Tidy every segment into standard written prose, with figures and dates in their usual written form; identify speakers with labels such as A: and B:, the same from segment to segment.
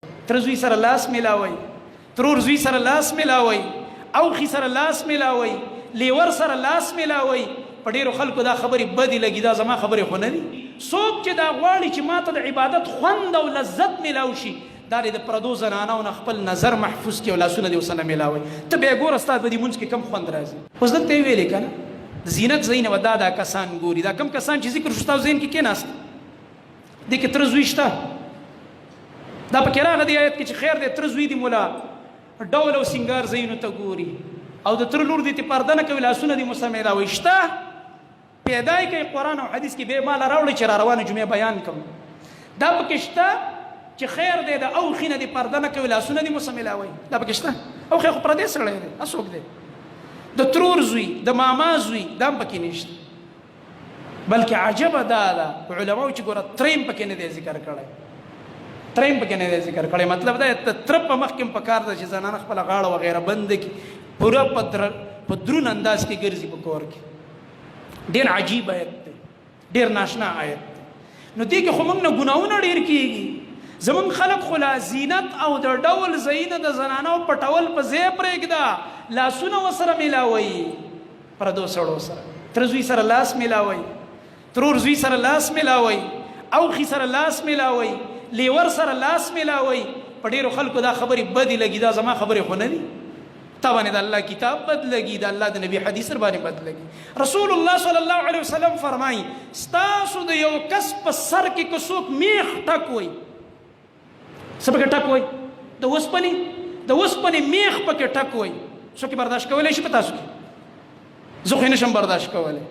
A: تر زوی سره لاس میلاوي، ترور زوی سره لاس میلاوي، اوخي سره لاس میلاوي، لیور سره لاس میلاوي. په ډیرو خلکو دا خبرې بدې لګي، دا زما خبرې خو نه دي. څوک چې دا غواړي چې ماته د عبادت خوند او لذت میلاو شي، دا د پردو زنانو نه خپل نظر محفوظ کړي او لاسونه دې ورسره میلاوي. ته بیا ګوره ستا په دې مونځ کې کم خوند راځي. اوس دلته یې ویلې که نه د زینت ځای نه به دا کسان ګوري، دا کم کسان چې ذکر شو ستا ذهن کې کېناست، دې کې تره زوی شته. دا پکې راغلی دی آیت کې چې خیر دی تره زوی دي مولا ډول او سینګار ځایونو ته ګوري او د تره لور دې ته پرده نه کوي، لاسونه دې ورسره میلاوي. شته پیدا یې کوي قرآن او حدیث کې بیا ماله راوړئ چې را روانه جمعې بیان کوم. دا پکې شته چې خیر دی د اوښي نه دې پرده نه کوي، لاسونه دې ورسره میلاوي. دا پکې شته. اوښی خو پردی سړی دی، څوک دی؟ د ترور زوی د ماما زوی دا هم پکې نشته. بلکې عجبه دا ده علماو چې ګوره تریم پکې نه دی ذکر کړی، تریم پکې نه دی ذکر کړی. مطلب دا د تره په مخ کې هم پکار ده چې زنانه خپله غاړه وغیره بنده کړي، پوره په دروند انداز کې ګرځي په کور کې. ډېر عجیب آیت دی، ډېر ناشنا آیت دی. نو دې کې خو موږ نه ګناهونه ډېر کېږي. زمونږ خلک خو لا زینت او د ډول ځایونه د زنانو پټول په ځای پرېږده، لاسونه ورسره میلاوي پردو سړو سره. تره زوی سره لاس میلاوي، ترور زوی سره لاس میلاوي، اوخي سره لاس میلاوي، لیور سره لاس میلاوي. په ډېرو خلکو دا خبرې بدې لګي، دا زما خبرې خو نه دي. تا باندې د الله کتاب بد لګي، د الله د نبي حدیث در باندې بد لګي. رسول الله صلی الله علیه وسلم فرمایي ستاسو د یو کس په سر کې که څوک میخ ټک وي، څه پکې ټک وي؟ د اوسپنې میخ پکې ټک وي، څوک برداشت کولی شي په تاسو کې؟ زه خو یې نشم برداشت کولی.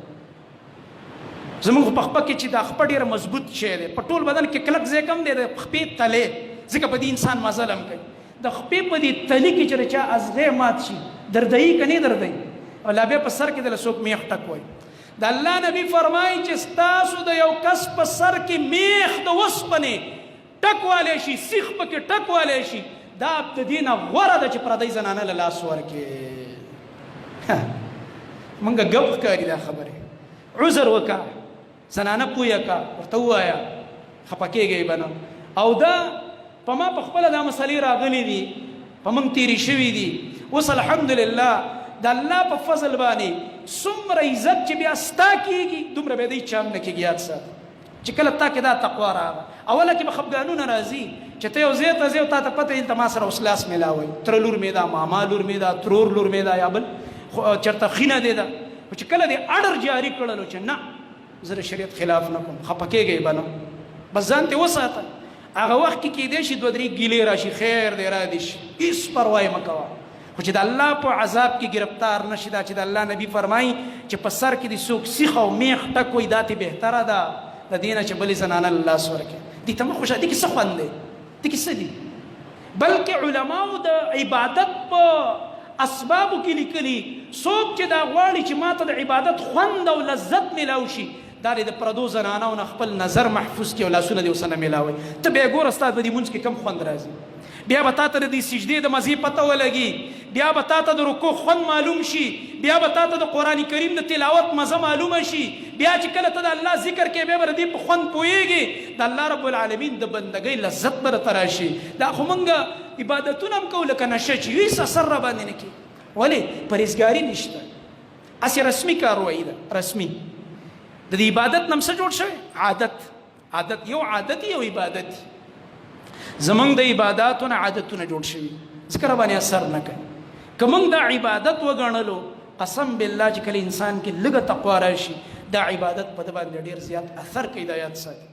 A: زمونږ په خپه کې چې دا خپه ډېره مضبوط شی دی، په ټول بدن کې کلک ځای کم دی د خپې تلې، ځکه په دې انسان مزل هم کوي. د خپې په دې تلي کې چې د چا ازغی مات شي دردوي که نه دردوي، او لا بیا په سر کې دله څوک میخ ټک وایي. د الله نبي فرمایي چې ستاسو د یو کس په سر کې میخ د اوسپنې ټک والی شي، سیخ پکې ټک والی شي، دا د دې نه غوره ده چې پردۍ زنانه له لاس ورکړې. مونږ ګپ ښکاري دا خبرې. عذر وکړه، زنانه پویه که ورته ووایه، خفه کېږئ به نه. او دا په ما په خپله دا مسلې راغلي دي، په موږ تېرې شوي دي. اوس الحمدلله د الله په فضل باندې څومره عزت چې بیا ستا کېږي دومره بیا دی چا هم نه کېږي. یاد ساته چې کله تا کې دا تقوا راغله، اوله کې به خفګانونه راځي چې ته یو ځای ته ځې او تا ته پته وي ته ما سره اوس لاس میلاوئ، تره لور مې ده، ماما لور مې ده، ترور لور مې ده، یا بل چېرته خینه دې ده. خو چې کله دې اډر جاري کړلو چې نه زه د شریعت خلاف نه کوم، خفه کېږئ به نه، بس ځان ته وساته. هغه وخت کې کېدی شي دوه درې ګیلې راشي، خیر دی را دي شي، هېڅ پروا یې مه کوه. خو چې د الله په عذاب کې ګرفتار نه شي، دا چې د الله نبي فرمایي چې په سر کې دې څوک سیخ او میخ ټک وایي، دا تې بهتره ده د دې نه چې بلې زنانه له لاس ورکړي. دې ته مه خوشحاله، دې کې څه خوند دی؟ دې کې څه دي؟ بلکې علماو د عبادت په اسبابو کې لیکلي څوک چې دا غواړي چې ماته د عبادت خوند او لذت میلاو شي، دا د پردو زنانو نه خپل نظر محفوظ کړي او لاسونه دې ورسره میلاوي. ته بیا ګوره ستا په دې مونځ کې کم خوند راځي، بیا به تا ته د دې سجدې د مزې پته ولګي، بیا به تا ته د رکوع خوند معلوم شي، بیا به تا ته د قرآن کریم د تلاوت مزه معلومه شي، بیا چې کله ته د الله ذکر کوې بیا به د دې په خوند پوهېږي، د الله رب العالمین د بندګۍ لذت به درته راشي. دا خو موږ عبادتونه هم کوو لکه نشه چې هېڅ اثر را باندې نه کوي. ولې؟ پرهیزګاري نشته، هسې رسمي کاروایي ده. رسمي د دې عبادت نم څه جوړ شوی؟ عادت. یو عادت یو عبادت. زمونږ د عباداتو نه عادتونه جوړ شوي، ځکه را باندې اثر نه کوي. که موږ دا عبادت وګڼلو، قسم بالله چې کله انسان کې لږه تقوا راشي، دا عبادت په ده باندې ډېر زیات اثر کوي. دا یاد ساتي.